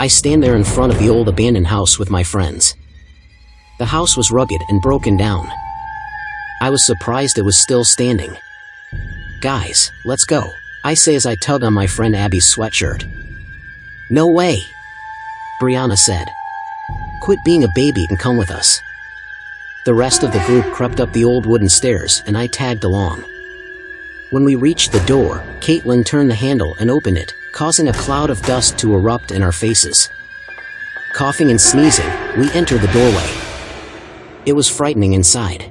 I stand there in front of the old abandoned house with my friends. The house was rugged and broken down. I was surprised it was still standing. "Guys, let's go," I say as I tug on my friend Abby's sweatshirt. "No way," Brianna said. "Quit being a baby and come with us." The rest of the group crept up the old wooden stairs and I tagged along. When we reached the door, Caitlin turned the handle and opened it, causing a cloud of dust to erupt in our faces. Coughing and sneezing, we entered the doorway. It was frightening inside.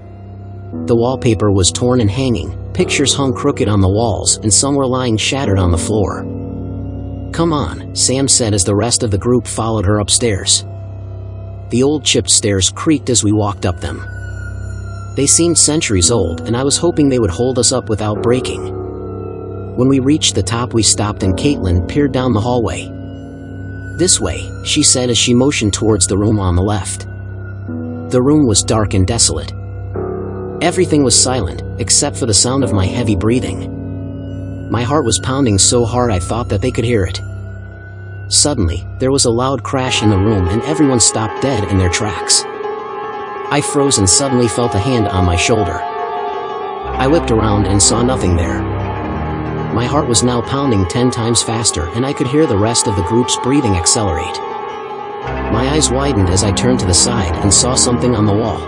The wallpaper was torn and hanging, pictures hung crooked on the walls, and some were lying shattered on the floor. "Come on," Sam said as the rest of the group followed her upstairs. The old chipped stairs creaked as we walked up them. They seemed centuries old, and I was hoping they would hold us up without breaking. When we reached the top, we stopped and Caitlin peered down the hallway. "This way," she said as she motioned towards the room on the left. The room was dark and desolate. Everything was silent, except for the sound of my heavy breathing. My heart was pounding so hard I thought that they could hear it. Suddenly, there was a loud crash in the room and everyone stopped dead in their tracks. I froze and suddenly felt a hand on my shoulder. I whipped around and saw nothing there. My heart was now pounding 10 times faster and I could hear the rest of the group's breathing accelerate. My eyes widened as I turned to the side and saw something on the wall.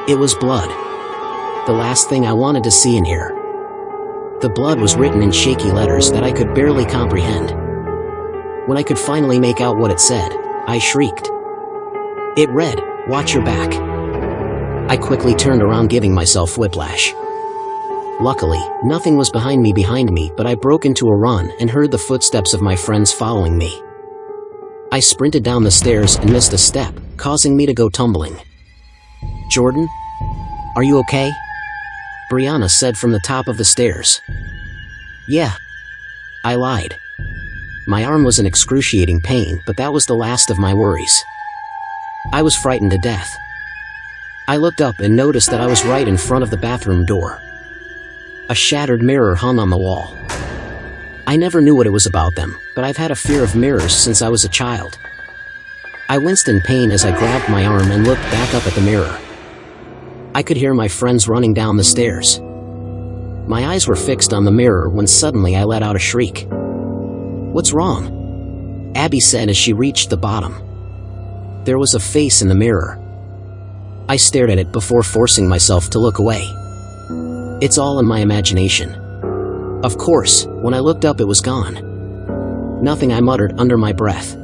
It was blood. The last thing I wanted to see and hear. The blood was written in shaky letters that I could barely comprehend. When I could finally make out what it said, I shrieked. It read, "Watch your back." I quickly turned around, giving myself whiplash. Luckily, nothing was behind me, but I broke into a run and heard the footsteps of my friends following me. I sprinted down the stairs and missed a step, causing me to go tumbling. "Jordan? Are you okay?" Brianna said from the top of the stairs. "Yeah," I lied. My arm was in excruciating pain, but that was the last of my worries. I was frightened to death. I looked up and noticed that I was right in front of the bathroom door. A shattered mirror hung on the wall. I never knew what it was about them, but I've had a fear of mirrors since I was a child. I winced in pain as I grabbed my arm and looked back up at the mirror. I could hear my friends running down the stairs. My eyes were fixed on the mirror when suddenly I let out a shriek. "What's wrong?" Abby said as she reached the bottom. There was a face in the mirror. I stared at it before forcing myself to look away. It's all in my imagination. Of course, when I looked up it was gone. "Nothing," I muttered under my breath.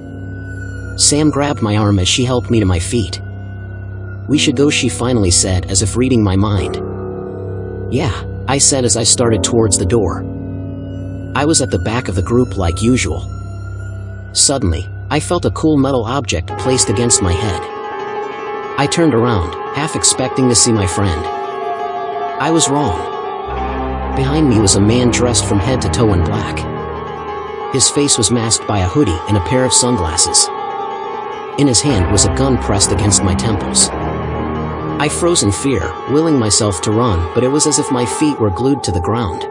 Sam grabbed my arm as she helped me to my feet. "We should go," she finally said, as if reading my mind. "Yeah," I said as I started towards the door. I was at the back of the group like usual. Suddenly, I felt a cool metal object placed against my head. I turned around, half expecting to see my friend. I was wrong. Behind me was a man dressed from head to toe in black. His face was masked by a hoodie and a pair of sunglasses. In his hand was a gun pressed against my temples. I froze in fear, willing myself to run, but it was as if my feet were glued to the ground.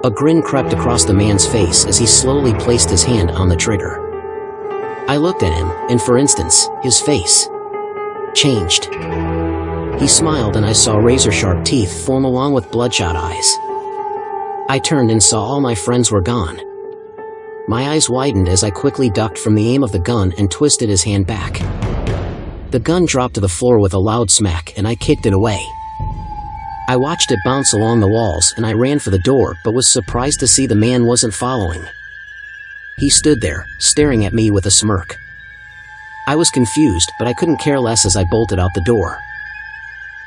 A grin crept across the man's face as he slowly placed his hand on the trigger. I looked at him, and for instance, his face changed. He smiled and I saw razor-sharp teeth form along with bloodshot eyes. I turned and saw all my friends were gone. My eyes widened as I quickly ducked from the aim of the gun and twisted his hand back. The gun dropped to the floor with a loud smack and I kicked it away. I watched it bounce along the walls and I ran for the door, but was surprised to see the man wasn't following. He stood there, staring at me with a smirk. I was confused, but I couldn't care less as I bolted out the door.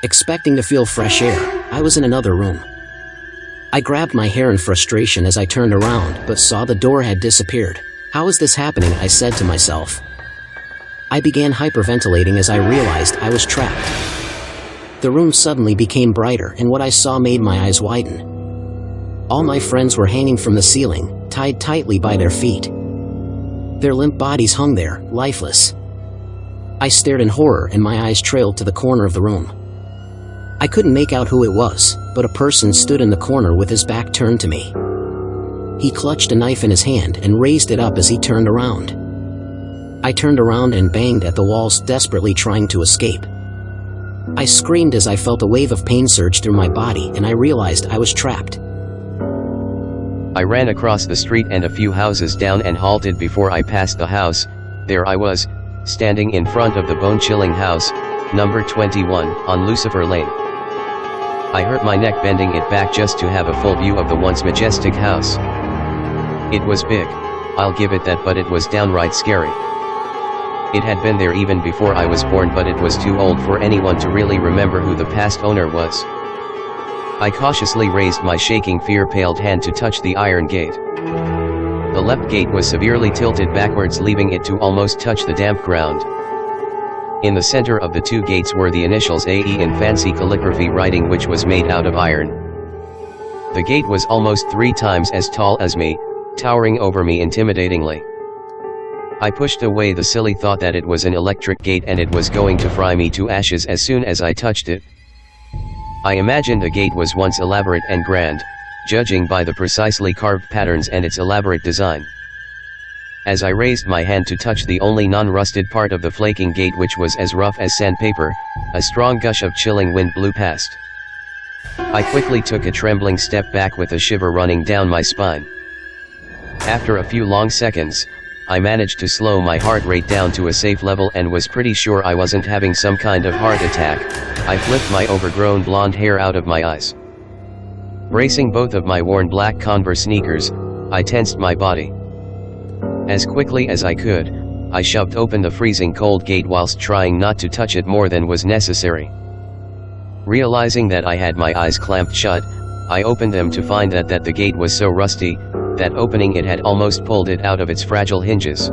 Expecting to feel fresh air, I was in another room. I grabbed my hair in frustration as I turned around, but saw the door had disappeared. "How is this happening?" I said to myself. I began hyperventilating as I realized I was trapped. The room suddenly became brighter and what I saw made my eyes widen. All my friends were hanging from the ceiling, tied tightly by their feet. Their limp bodies hung there, lifeless. I stared in horror and my eyes trailed to the corner of the room. I couldn't make out who it was, but a person stood in the corner with his back turned to me. He clutched a knife in his hand and raised it up as he turned around. I turned around and banged at the walls, desperately trying to escape. I screamed as I felt a wave of pain surge through my body and I realized I was trapped. I ran across the street and a few houses down and halted before I passed the house. There I was, standing in front of the bone-chilling house, number 21, on Lucifer Lane. I hurt my neck bending it back just to have a full view of the once majestic house. It was big, I'll give it that, but it was downright scary. It had been there even before I was born, but it was too old for anyone to really remember who the past owner was. I cautiously raised my shaking, fear-paled hand to touch the iron gate. The left gate was severely tilted backwards, leaving it to almost touch the damp ground. In the center of the two gates were the initials AE in fancy calligraphy writing, which was made out of iron. The gate was almost 3 times as tall as me, towering over me intimidatingly. I pushed away the silly thought that it was an electric gate and it was going to fry me to ashes as soon as I touched it. I imagined the gate was once elaborate and grand, judging by the precisely carved patterns and its elaborate design. As I raised my hand to touch the only non-rusted part of the flaking gate, which was as rough as sandpaper, a strong gush of chilling wind blew past. I quickly took a trembling step back with a shiver running down my spine. After a few long seconds, I managed to slow my heart rate down to a safe level and was pretty sure I wasn't having some kind of heart attack. I flipped my overgrown blonde hair out of my eyes. Bracing both of my worn black Converse sneakers, I tensed my body. As quickly as I could, I shoved open the freezing cold gate whilst trying not to touch it more than was necessary. Realizing that I had my eyes clamped shut, I opened them to find that the gate was so rusty, that opening it had almost pulled it out of its fragile hinges.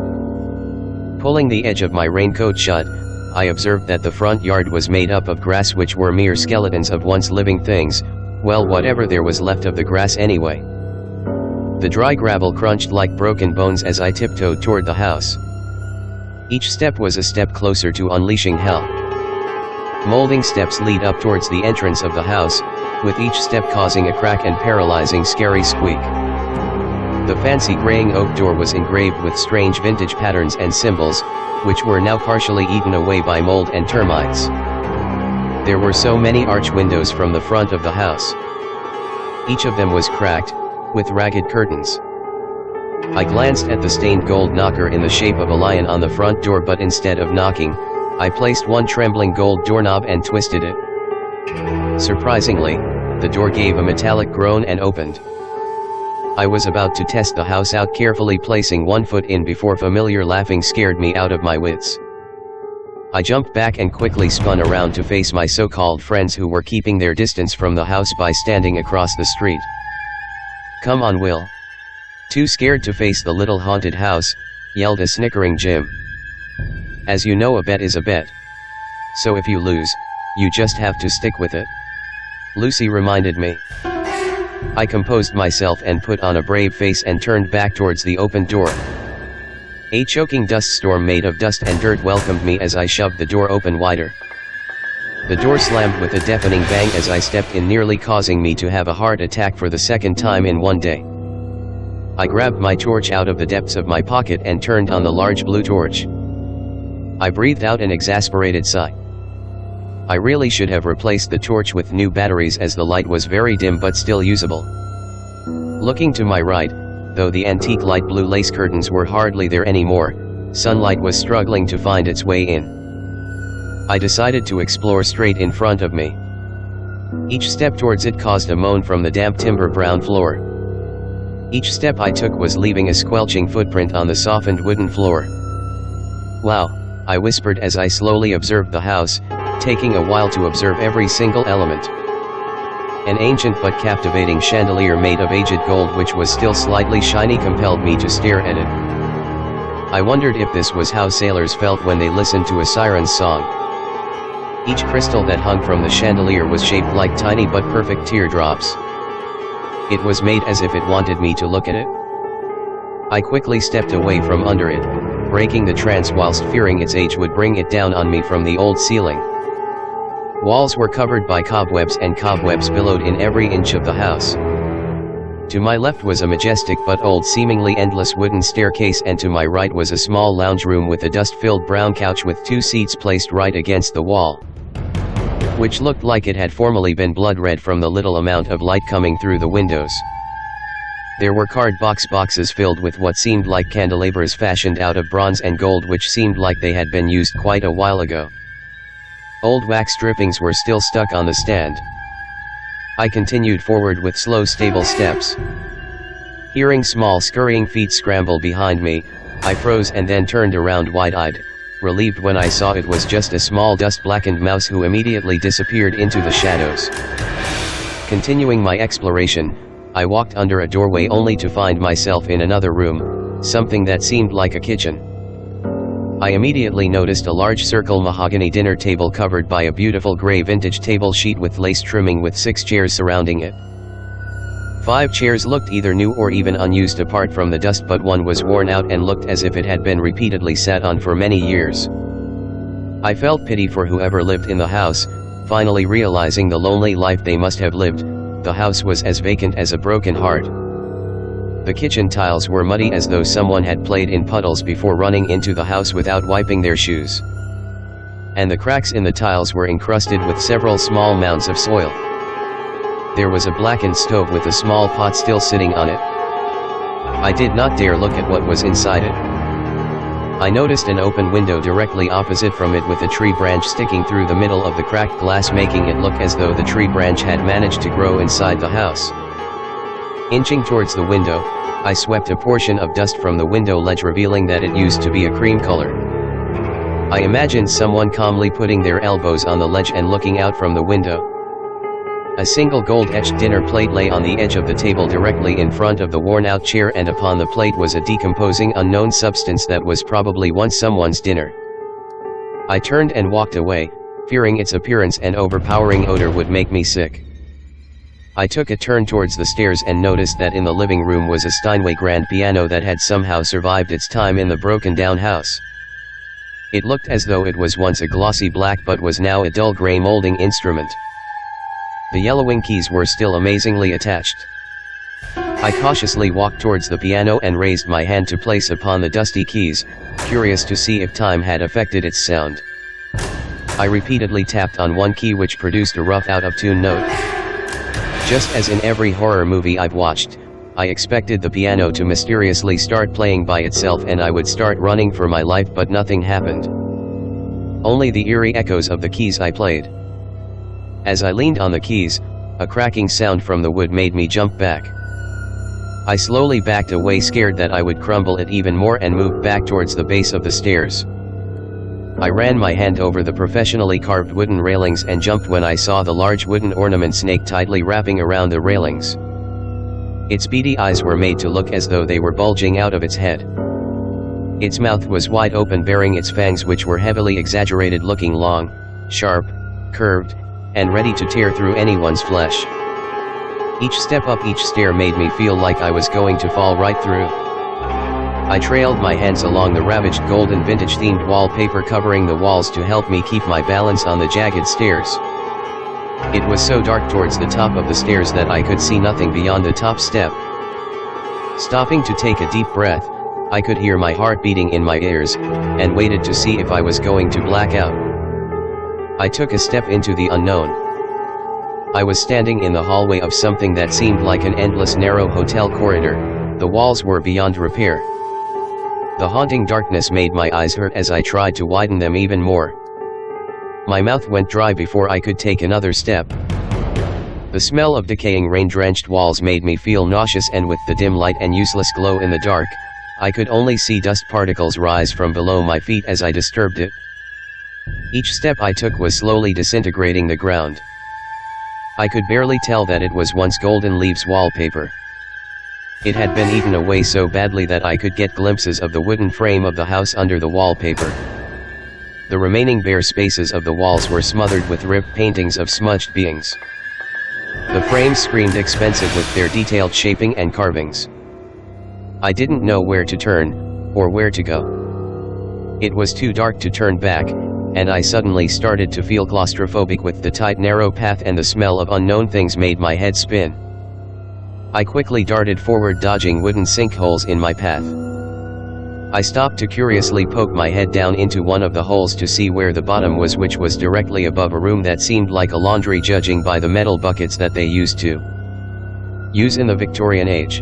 Pulling the edge of my raincoat shut, I observed that the front yard was made up of grass, which were mere skeletons of once living things, well, whatever there was left of the grass anyway. The dry gravel crunched like broken bones as I tiptoed toward the house. Each step was a step closer to unleashing hell. Molding steps lead up towards the entrance of the house, with each step causing a crack and paralyzing scary squeak. The fancy graying oak door was engraved with strange vintage patterns and symbols, which were now partially eaten away by mold and termites. There were so many arch windows from the front of the house. Each of them was cracked, with ragged curtains. I glanced at the stained gold knocker in the shape of a lion on the front door, but instead of knocking, I placed one trembling gold doorknob and twisted it. Surprisingly, the door gave a metallic groan and opened. I was about to test the house out, carefully placing one foot in before familiar laughing scared me out of my wits. I jumped back and quickly spun around to face my so-called friends, who were keeping their distance from the house by standing across the street. "Come on, Will." "Too scared to face the little haunted house," yelled a snickering Jim. "As you know, a bet is a bet. So if you lose, you just have to stick with it," Lucy reminded me. I composed myself and put on a brave face and turned back towards the open door. A choking dust storm made of dust and dirt welcomed me as I shoved the door open wider. The door slammed with a deafening bang as I stepped in, nearly causing me to have a heart attack for the second time in one day. I grabbed my torch out of the depths of my pocket and turned on the large blue torch. I breathed out an exasperated sigh. I really should have replaced the torch with new batteries, as the light was very dim but still usable. Looking to my right, though the antique light blue lace curtains were hardly there anymore, sunlight was struggling to find its way in. I decided to explore straight in front of me. Each step towards it caused a moan from the damp timber brown floor. Each step I took was leaving a squelching footprint on the softened wooden floor. "Wow," I whispered as I slowly observed the house, taking a while to observe every single element. An ancient but captivating chandelier made of aged gold, which was still slightly shiny, compelled me to stare at it. I wondered if this was how sailors felt when they listened to a siren's song. Each crystal that hung from the chandelier was shaped like tiny but perfect teardrops. It was made as if it wanted me to look at it. I quickly stepped away from under it, breaking the trance whilst fearing its age would bring it down on me from the old ceiling. Walls were covered by cobwebs, and cobwebs billowed in every inch of the house. To my left was a majestic but old, seemingly endless wooden staircase, and to my right was a small lounge room with a dust-filled brown couch with 2 seats placed right against the wall, which looked like it had formerly been blood red from the little amount of light coming through the windows. There were boxes filled with what seemed like candelabras fashioned out of bronze and gold, which seemed like they had been used quite a while ago. Old wax drippings were still stuck on the stand. I continued forward with slow, stable steps. Hearing small scurrying feet scramble behind me, I froze and then turned around wide-eyed, relieved when I saw it was just a small dust-blackened mouse who immediately disappeared into the shadows. Continuing my exploration, I walked under a doorway only to find myself in another room, something that seemed like a kitchen. I immediately noticed a large circle mahogany dinner table covered by a beautiful gray vintage table sheet with lace trimming with 6 chairs surrounding it. 5 chairs looked either new or even unused apart from the dust, but one was worn out and looked as if it had been repeatedly sat on for many years. I felt pity for whoever lived in the house, finally realizing the lonely life they must have lived. The house was as vacant as a broken heart. The kitchen tiles were muddy as though someone had played in puddles before running into the house without wiping their shoes. And the cracks in the tiles were encrusted with several small mounds of soil. There was a blackened stove with a small pot still sitting on it. I did not dare look at what was inside it. I noticed an open window directly opposite from it with a tree branch sticking through the middle of the cracked glass, making it look as though the tree branch had managed to grow inside the house. Inching towards the window, I swept a portion of dust from the window ledge, revealing that it used to be a cream color. I imagined someone calmly putting their elbows on the ledge and looking out from the window. A single gold-etched dinner plate lay on the edge of the table directly in front of the worn-out chair, and upon the plate was a decomposing unknown substance that was probably once someone's dinner. I turned and walked away, fearing its appearance and overpowering odor would make me sick. I took a turn towards the stairs and noticed that in the living room was a Steinway grand piano that had somehow survived its time in the broken-down house. It looked as though it was once a glossy black but was now a dull gray molding instrument. The yellowing keys were still amazingly attached. I cautiously walked towards the piano and raised my hand to place upon the dusty keys, curious to see if time had affected its sound. I repeatedly tapped on one key, which produced a rough out-of-tune note. Just as in every horror movie I've watched, I expected the piano to mysteriously start playing by itself and I would start running for my life, but nothing happened. Only the eerie echoes of the keys I played. As I leaned on the keys, a cracking sound from the wood made me jump back. I slowly backed away, scared that I would crumble it even more, and moved back towards the base of the stairs. I ran my hand over the professionally carved wooden railings and jumped when I saw the large wooden ornament snake tightly wrapping around the railings. Its beady eyes were made to look as though they were bulging out of its head. Its mouth was wide open, bearing its fangs, which were heavily exaggerated, looking long, sharp, curved, and ready to tear through anyone's flesh. Each step up each stair made me feel like I was going to fall right through. I trailed my hands along the ravaged golden vintage-themed wallpaper covering the walls to help me keep my balance on the jagged stairs. It was so dark towards the top of the stairs that I could see nothing beyond the top step. Stopping to take a deep breath, I could hear my heart beating in my ears, and waited to see if I was going to black out. I took a step into the unknown. I was standing in the hallway of something that seemed like an endless narrow hotel corridor. The walls were beyond repair. The haunting darkness made my eyes hurt as I tried to widen them even more. My mouth went dry before I could take another step. The smell of decaying rain-drenched walls made me feel nauseous, and with the dim light and useless glow in the dark, I could only see dust particles rise from below my feet as I disturbed it. Each step I took was slowly disintegrating the ground. I could barely tell that it was once Golden Leaves wallpaper. It had been eaten away so badly that I could get glimpses of the wooden frame of the house under the wallpaper. The remaining bare spaces of the walls were smothered with ripped paintings of smudged beings. The frames screamed expensive with their detailed shaping and carvings. I didn't know where to turn, or where to go. It was too dark to turn back, and I suddenly started to feel claustrophobic with the tight narrow path, and the smell of unknown things made my head spin. I quickly darted forward, dodging wooden sinkholes in my path. I stopped to curiously poke my head down into one of the holes to see where the bottom was, which was directly above a room that seemed like a laundry, judging by the metal buckets that they used to use in the Victorian age.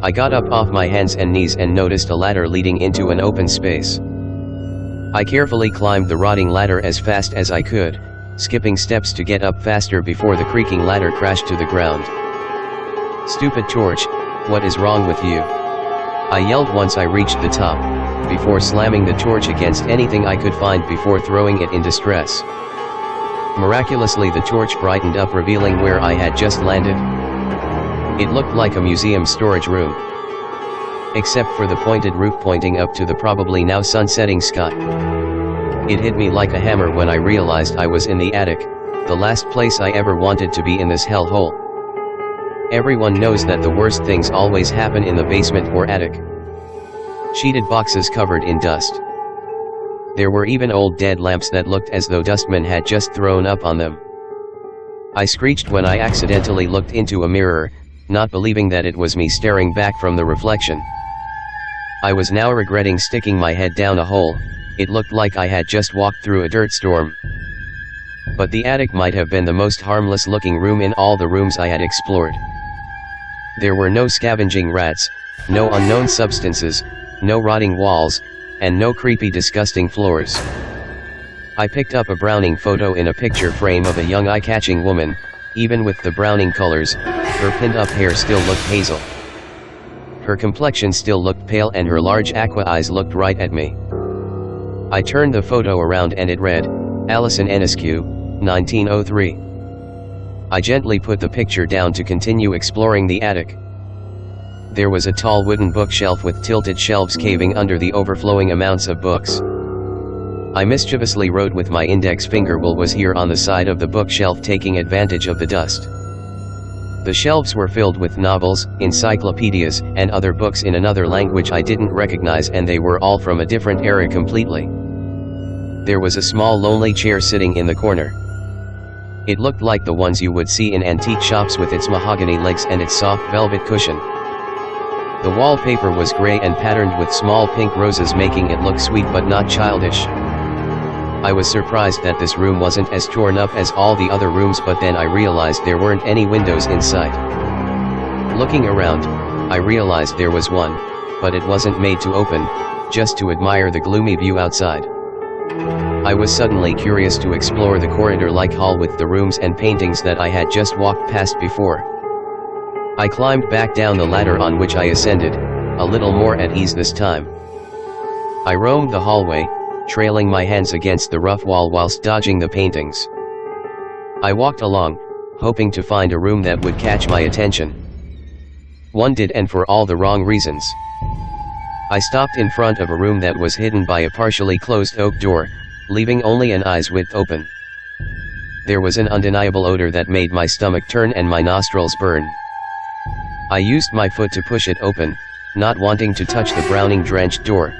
I got up off my hands and knees and noticed a ladder leading into an open space. I carefully climbed the rotting ladder as fast as I could, skipping steps to get up faster before the creaking ladder crashed to the ground. "Stupid torch, what is wrong with you?" I yelled once I reached the top, before slamming the torch against anything I could find before throwing it in distress. Miraculously, the torch brightened up, revealing where I had just landed. It looked like a museum storage room, except for the pointed roof pointing up to the probably now sun-setting sky. It hit me like a hammer when I realized I was in the attic, the last place I ever wanted to be in this hellhole. Everyone knows that the worst things always happen in the basement or attic. Sheeted boxes covered in dust. There were even old dead lamps that looked as though dustmen had just thrown up on them. I screeched when I accidentally looked into a mirror, not believing that it was me staring back from the reflection. I was now regretting sticking my head down a hole. It looked like I had just walked through a dirt storm. But the attic might have been the most harmless looking room in all the rooms I had explored. There were no scavenging rats, no unknown substances, no rotting walls, and no creepy, disgusting floors. I picked up a Browning photo in a picture frame of a young, eye-catching woman. Even with the Browning colors, her pinned-up hair still looked hazel. Her complexion still looked pale, and her large aqua eyes looked right at me. I turned the photo around and it read, "Alison Enescu, 1903. I gently put the picture down to continue exploring the attic. There was a tall wooden bookshelf with tilted shelves caving under the overflowing amounts of books. I mischievously wrote with my index finger, "Will was here" on the side of the bookshelf, taking advantage of the dust. The shelves were filled with novels, encyclopedias, and other books in another language I didn't recognize, and they were all from a different era completely. There was a small lonely chair sitting in the corner. It looked like the ones you would see in antique shops, with its mahogany legs and its soft velvet cushion. The wallpaper was gray and patterned with small pink roses, making it look sweet but not childish. I was surprised that this room wasn't as torn up as all the other rooms, but then I realized there weren't any windows in sight. Looking around, I realized there was one, but it wasn't made to open, just to admire the gloomy view outside. I was suddenly curious to explore the corridor-like hall with the rooms and paintings that I had just walked past before. I climbed back down the ladder on which I ascended, a little more at ease this time. I roamed the hallway, trailing my hands against the rough wall whilst dodging the paintings. I walked along, hoping to find a room that would catch my attention. One did, and for all the wrong reasons. I stopped in front of a room that was hidden by a partially closed oak door, leaving only an eye's width open. There was an undeniable odor that made my stomach turn and my nostrils burn. I used my foot to push it open, not wanting to touch the Browning-drenched door.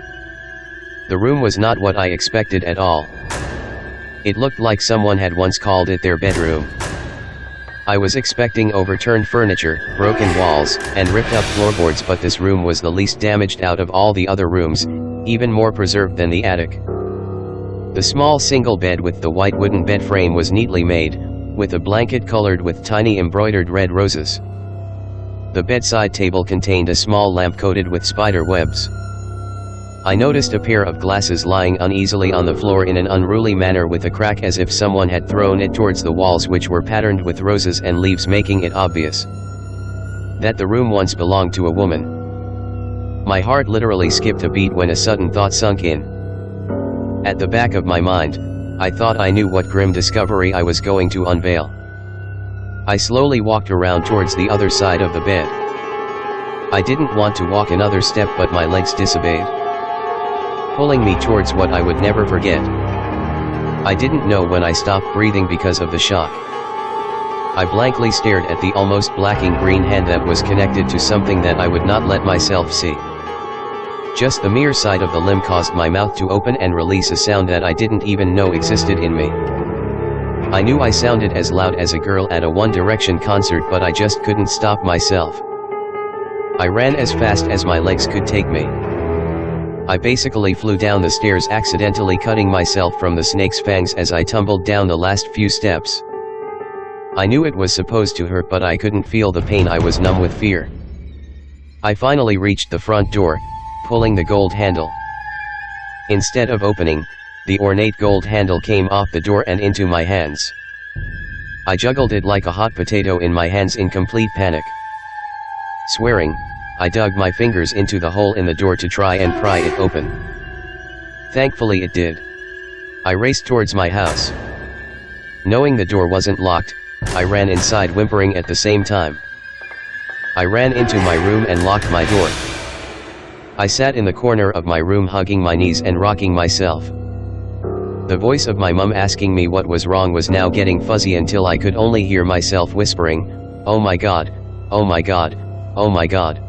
The room was not what I expected at all. It looked like someone had once called it their bedroom. I was expecting overturned furniture, broken walls, and ripped up floorboards, but this room was the least damaged out of all the other rooms, even more preserved than the attic. The small single bed with the white wooden bed frame was neatly made, with a blanket colored with tiny embroidered red roses. The bedside table contained a small lamp coated with spider webs. I noticed a pair of glasses lying uneasily on the floor in an unruly manner, with a crack as if someone had thrown it towards the walls, which were patterned with roses and leaves, making it obvious that the room once belonged to a woman. My heart literally skipped a beat when a sudden thought sunk in. At the back of my mind, I thought I knew what grim discovery I was going to unveil. I slowly walked around towards the other side of the bed. I didn't want to walk another step, but my legs disobeyed, pulling me towards what I would never forget. I didn't know when I stopped breathing because of the shock. I blankly stared at the almost blacking green hand that was connected to something that I would not let myself see. Just the mere sight of the limb caused my mouth to open and release a sound that I didn't even know existed in me. I knew I sounded as loud as a girl at a One Direction concert, but I just couldn't stop myself. I ran as fast as my legs could take me. I basically flew down the stairs, accidentally cutting myself from the snake's fangs as I tumbled down the last few steps. I knew it was supposed to hurt, but I couldn't feel the pain. I was numb with fear. I finally reached the front door, pulling the gold handle. Instead of opening, the ornate gold handle came off the door and into my hands. I juggled it like a hot potato in my hands in complete panic. Swearing, I dug my fingers into the hole in the door to try and pry it open. Thankfully it did. I raced towards my house. Knowing the door wasn't locked, I ran inside, whimpering at the same time. I ran into my room and locked my door. I sat in the corner of my room, hugging my knees and rocking myself. The voice of my mum asking me what was wrong was now getting fuzzy until I could only hear myself whispering, "Oh my God, oh my God, oh my God."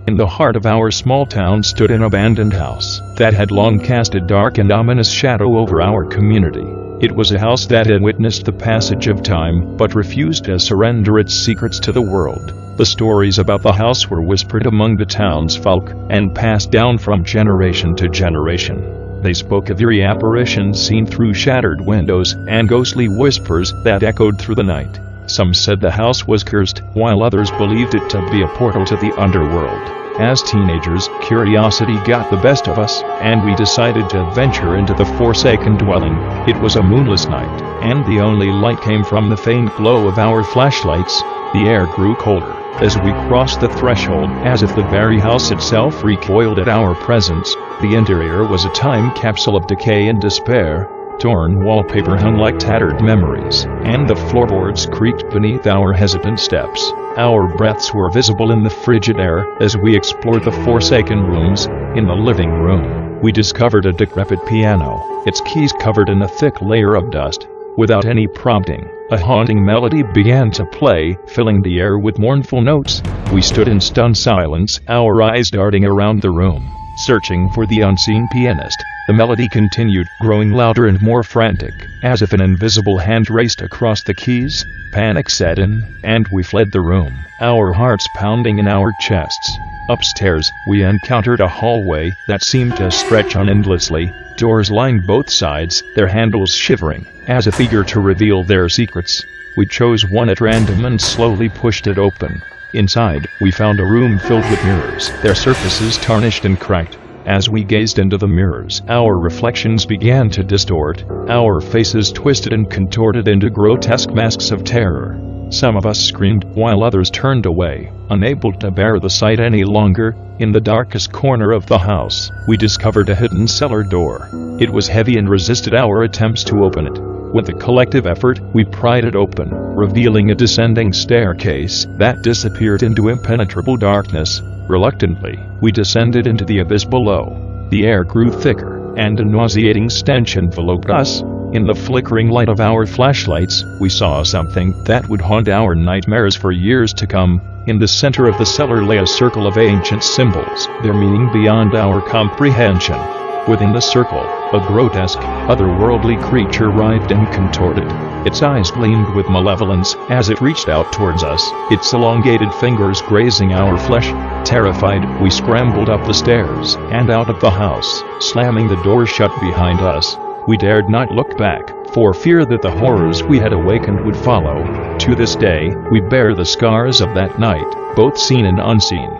In the heart of our small town stood an abandoned house that had long cast a dark and ominous shadow over our community. It was a house that had witnessed the passage of time but refused to surrender its secrets to the world. The stories about the house were whispered among the townsfolk and passed down from generation to generation. They spoke of eerie apparitions seen through shattered windows and ghostly whispers that echoed through the night. Some said the house was cursed, while others believed it to be a portal to the underworld. As teenagers, curiosity got the best of us, and we decided to venture into the forsaken dwelling. It was a moonless night, and the only light came from the faint glow of our flashlights. The air grew colder as we crossed the threshold, as if the very house itself recoiled at our presence. The interior was a time capsule of decay and despair. Torn wallpaper hung like tattered memories, and the floorboards creaked beneath our hesitant steps. Our breaths were visible in the frigid air as we explored the forsaken rooms. In the living room, we discovered a decrepit piano, its keys covered in a thick layer of dust. Without any prompting, a haunting melody began to play, filling the air with mournful notes. We stood in stunned silence, our eyes darting around the room, searching for the unseen pianist. The melody continued, growing louder and more frantic, as if an invisible hand raced across the keys. Panic set in, and we fled the room, our hearts pounding in our chests. Upstairs, we encountered a hallway that seemed to stretch on endlessly. Doors lined both sides, their handles shivering, as if eager to reveal their secrets. We chose one at random and slowly pushed it open. Inside, we found a room filled with mirrors, their surfaces tarnished and cracked. As we gazed into the mirrors, our reflections began to distort, our faces twisted and contorted into grotesque masks of terror. Some of us screamed, while others turned away, unable to bear the sight any longer. In the darkest corner of the house, we discovered a hidden cellar door. It was heavy and resisted our attempts to open it. With a collective effort, we pried it open, revealing a descending staircase that disappeared into impenetrable darkness. Reluctantly, we descended into the abyss below. The air grew thicker, and a nauseating stench enveloped us. In the flickering light of our flashlights, we saw something that would haunt our nightmares for years to come. In the center of the cellar lay a circle of ancient symbols, their meaning beyond our comprehension. Within the circle, a grotesque, otherworldly creature writhed and contorted. Its eyes gleamed with malevolence as it reached out towards us, its elongated fingers grazing our flesh. Terrified, we scrambled up the stairs and out of the house, slamming the door shut behind us. We dared not look back, for fear that the horrors we had awakened would follow. To this day, we bear the scars of that night, both seen and unseen.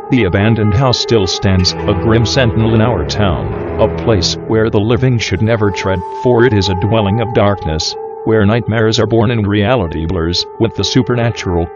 The abandoned house still stands, a grim sentinel in our town, a place where the living should never tread, for it is a dwelling of darkness, where nightmares are born and reality blurs with the supernatural.